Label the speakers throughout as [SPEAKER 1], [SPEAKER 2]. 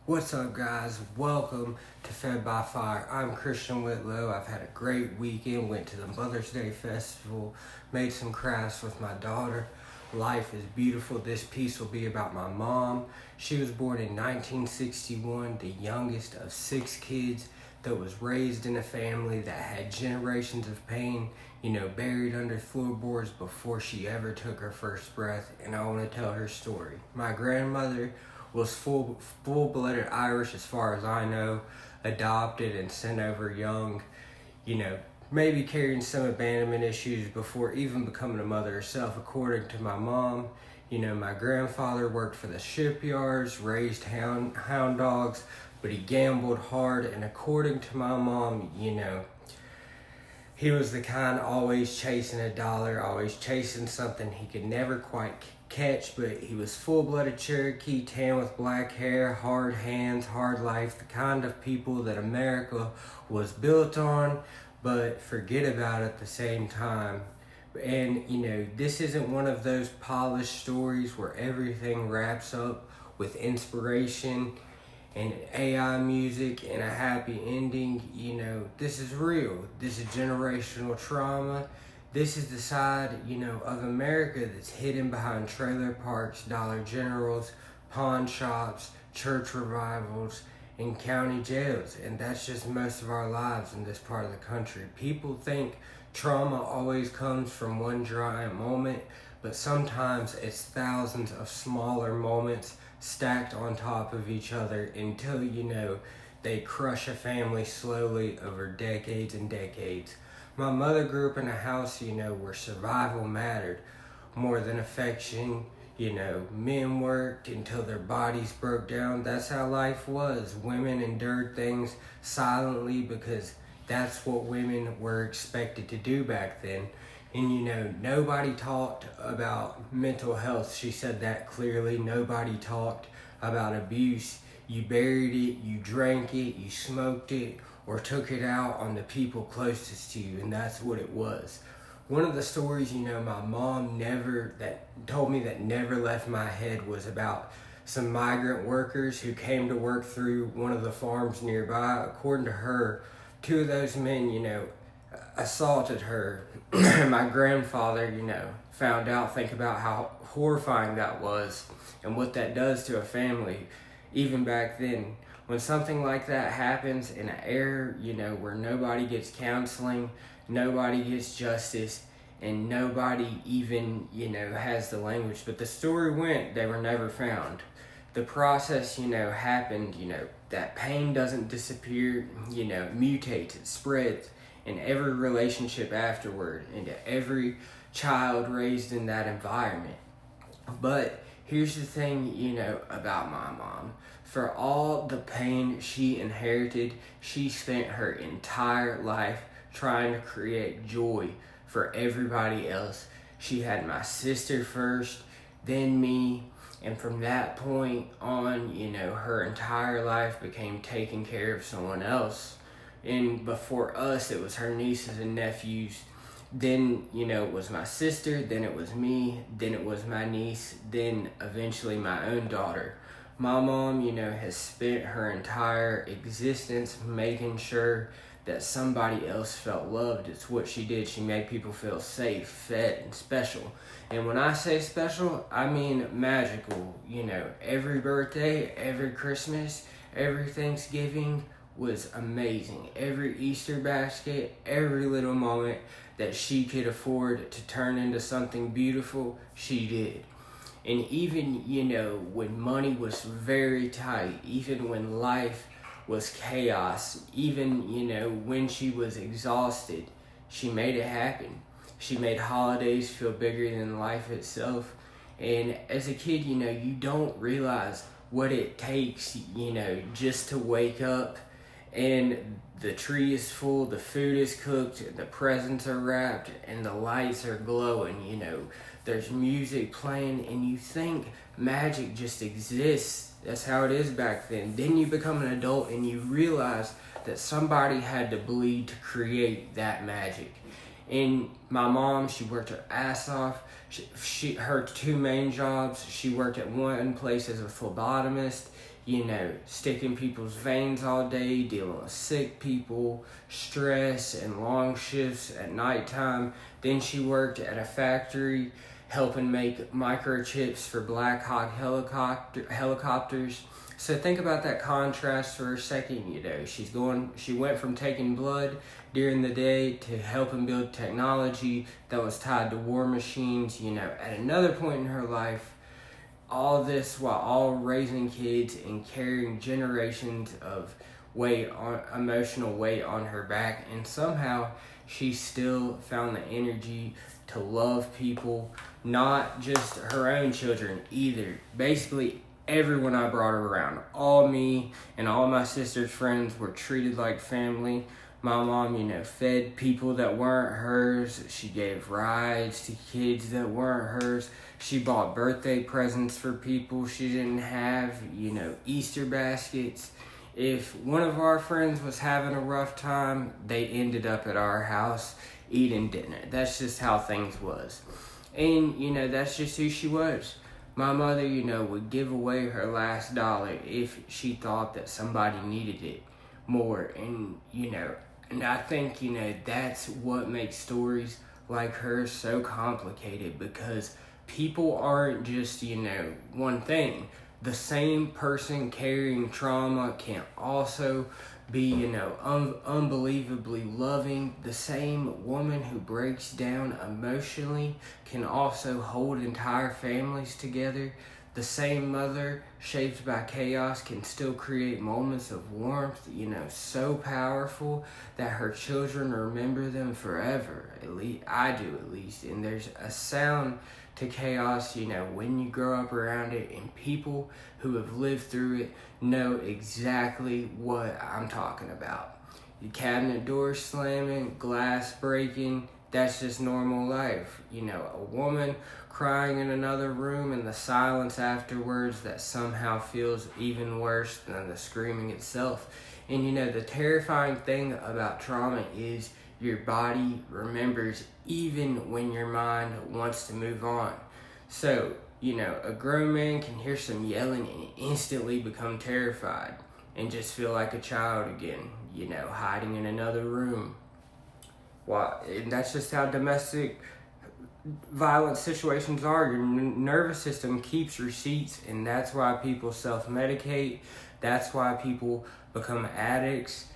[SPEAKER 1] What's up, guys? Welcome to Fed by Fire. I'm Christian Whitlow. I've had a great weekend. Went to the Mother's Day Festival, made some crafts with my daughter. Life is beautiful. This piece will be about my mom. She was born in 1961, the youngest of 6 kids that was raised in a family that had generations of pain, buried under floorboards before she ever took her first breath. And I want to tell her story. My grandmother was full-blooded Irish as far as I know, adopted and sent over young, maybe carrying some abandonment issues before even becoming a mother herself. According to my mom, my grandfather worked for the shipyards, raised hound dogs, but he gambled hard, and according to my mom, he was the kind always chasing a dollar, always chasing something he could never quite catch, but he was full-blooded Cherokee, tan with black hair, hard hands, hard life, the kind of people that America was built on, but forget about at the same time. And, this isn't one of those polished stories where everything wraps up with inspiration and AI music and a happy ending. This is real. This is generational trauma. This is the side, of America that's hidden behind trailer parks, Dollar Generals, pawn shops, church revivals, and county jails. And that's just most of our lives in this part of the country. People think trauma always comes from one giant moment, but sometimes it's thousands of smaller moments stacked on top of each other until, they crush a family slowly over decades and decades. My mother grew up in a house, where survival mattered more than affection. Men worked until their bodies broke down. That's how life was. Women endured things silently because that's what women were expected to do back then. And nobody talked about mental health. She said that clearly. Nobody talked about abuse. You buried it, you drank it, you smoked it, or took it out on the people closest to you, and that's what it was. One of the stories, my mom told me that never left my head was about some migrant workers who came to work through one of the farms nearby. According to her, 2 of those men, assaulted her. My grandfather, found out. Think about how horrifying that was and what that does to a family, even back then. When something like that happens in an era, where nobody gets counseling, nobody gets justice, and nobody even, has the language. But the story went, they were never found. The process, happened, that pain doesn't disappear, mutates, it spreads in every relationship afterward, into every child raised in that environment. But here's the thing, about my mom. For all the pain she inherited, she spent her entire life trying to create joy for everybody else. She had my sister first, then me, and from that point on, her entire life became taking care of someone else. And before us, it was her nieces and nephews. Then, it was my sister, then it was me, then it was my niece, then eventually my own daughter. My mom, has spent her entire existence making sure that somebody else felt loved. It's what she did. She made people feel safe, fed, and special. And when I say special, I mean magical. Every birthday, every Christmas, every Thanksgiving was amazing. Every Easter basket, every little moment that she could afford to turn into something beautiful, she did. And even, when money was very tight, even when life was chaos, even, when she was exhausted, she made it happen. She made holidays feel bigger than life itself. And as a kid, you don't realize what it takes, just to wake up and the tree is full, the food is cooked, the presents are wrapped, and the lights are glowing, There's music playing, and you think magic just exists. That's how it is back then. Then you become an adult, and you realize that somebody had to bleed to create that magic. And my mom, she worked her ass off. Her 2 main jobs, she worked at one place as a phlebotomist, sticking people's veins all day, dealing with sick people, stress, and long shifts at nighttime. Then she worked at a factory helping make microchips for Black Hawk helicopters. So think about that contrast for a second. She went from taking blood during the day to helping build technology that was tied to war machines. At another point in her life, all this while all raising kids and carrying generations of emotional weight on her back, and somehow she still found the energy to love people, not just her own children either. Basically, everyone I brought her around, all me and all my sister's friends, were treated like family. My mom, fed people that weren't hers. She gave rides to kids that weren't hers. She bought birthday presents for people she didn't have, Easter baskets. If one of our friends was having a rough time, they ended up at our house eating dinner. That's just how things was. And, that's just who she was. My mother, would give away her last dollar if she thought that somebody needed it more. And I think, that's what makes stories like hers so complicated, because people aren't just, one thing. The same person carrying trauma can also be, unbelievably loving. The same woman who breaks down emotionally can also hold entire families together. The same mother shaped by chaos can still create moments of warmth, so powerful that her children remember them forever. At least I do, at least. And there's a sound to chaos, when you grow up around it, and people who have lived through it know exactly what I'm talking about. The cabinet doors slamming, glass breaking, that's just normal life. A woman crying in another room, and the silence afterwards that somehow feels even worse than the screaming itself. And the terrifying thing about trauma is your body remembers even when your mind wants to move on. So, a grown man can hear some yelling and instantly become terrified and just feel like a child again, hiding in another room. And that's just how domestic violent situations are. Your nervous system keeps receipts, and that's why people self-medicate. That's why people become addicts,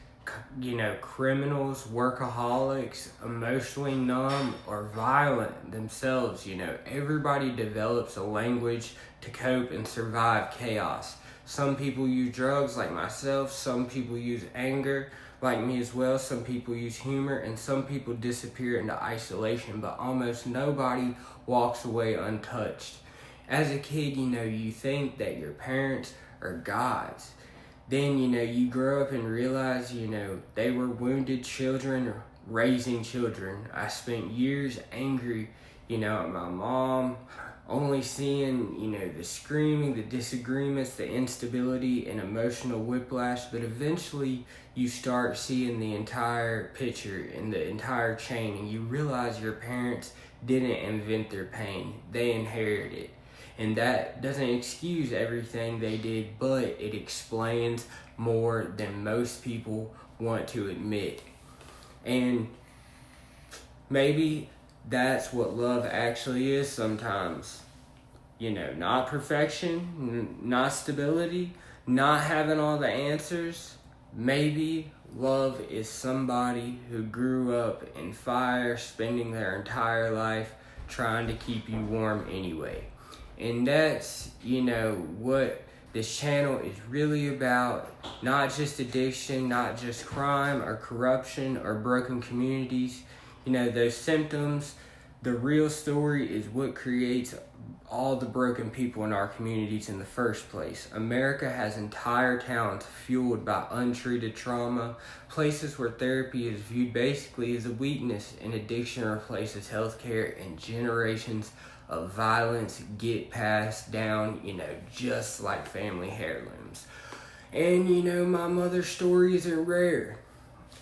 [SPEAKER 1] criminals, workaholics, emotionally numb, or violent themselves. Everybody develops a language to cope and survive chaos. Some people use drugs, like myself. Some people use anger, like me as well. Some people use humor, and some people disappear into isolation, but almost nobody walks away untouched. As a kid, you think that your parents are gods. Then, you grow up and realize, they were wounded children raising children. I spent years angry, at my mom, only seeing, the screaming, the disagreements, the instability, and emotional whiplash. But eventually, you start seeing the entire picture and the entire chain, and you realize your parents didn't invent their pain. They inherited it. And that doesn't excuse everything they did, but it explains more than most people want to admit. And maybe that's what love actually is sometimes. Not perfection, not stability, not having all the answers. Maybe love is somebody who grew up in fire, spending their entire life trying to keep you warm anyway. And that's, what this channel is really about. Not just addiction, not just crime or corruption or broken communities. Those symptoms, the real story is what creates all the broken people in our communities in the first place. America has entire towns fueled by untreated trauma, places where therapy is viewed basically as a weakness, and addiction replaces healthcare, and generations of violence get passed down, just like family heirlooms. And, my mother's story isn't rare.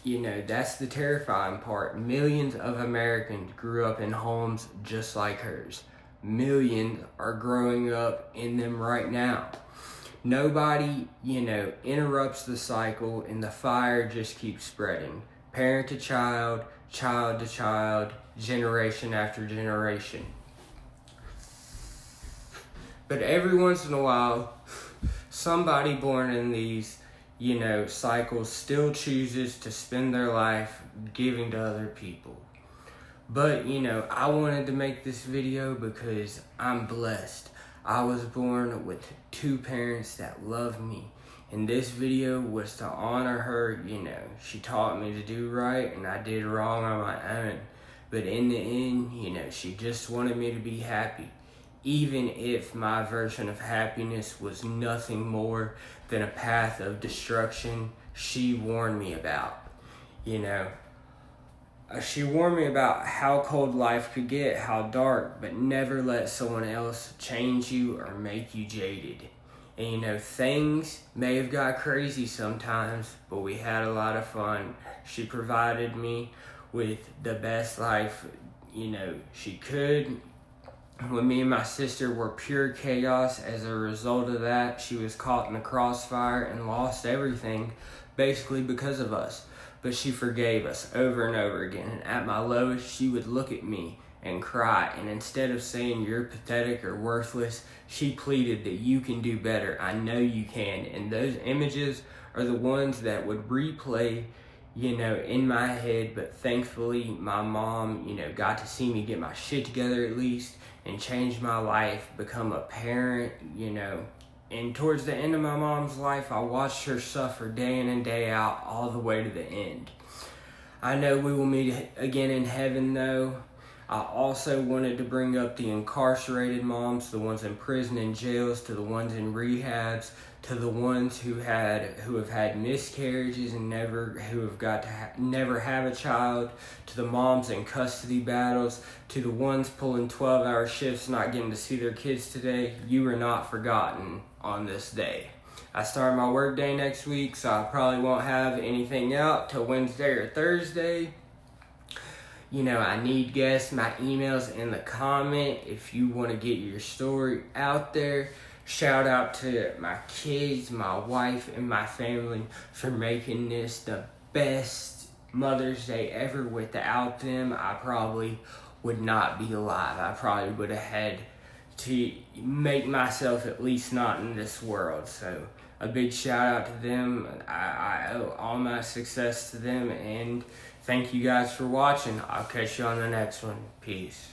[SPEAKER 1] That's the terrifying part. Millions of Americans grew up in homes just like hers. Millions are growing up in them right now. Nobody, interrupts the cycle, and the fire just keeps spreading. Parent to child, child to child, generation after generation. But every once in a while, somebody born in these, cycles still chooses to spend their life giving to other people. But, I wanted to make this video because I'm blessed. I was born with 2 parents that love me. And this video was to honor her. She taught me to do right and I did wrong on my own. But in the end, she just wanted me to be happy. Even if my version of happiness was nothing more than a path of destruction, she warned me about. She warned me about how cold life could get, how dark, but never let someone else change you or make you jaded. And things may have got crazy sometimes, but we had a lot of fun. She provided me with the best life, she could. When me and my sister were pure chaos, as a result of that, she was caught in the crossfire and lost everything, basically because of us. But she forgave us over and over again. And at my lowest, she would look at me and cry. And instead of saying you're pathetic or worthless, she pleaded that you can do better. I know you can. And those images are the ones that would replay, in my head. But thankfully, my mom, got to see me get my shit together at least and change my life, become a parent, And towards the end of my mom's life, I watched her suffer day in and day out all the way to the end. I know we will meet again in heaven though. I also wanted to bring up the incarcerated moms, the ones in prison and jails, to the ones in rehabs, to the ones who have had miscarriages and never have a child, to the moms in custody battles, to the ones pulling 12-hour shifts not getting to see their kids today. You are not forgotten on this day. I start my work day next week, so I probably won't have anything out till Wednesday or Thursday. I need guests. My email's in the comment if you want to get your story out there. Shout out to my kids, my wife, and my family for making this the best Mother's Day ever. Without them, I probably would not be alive. I probably would have had to make myself at least not in this world. So a big shout out to them. I owe all my success to them, and thank you guys for watching. I'll catch you on the next one. Peace.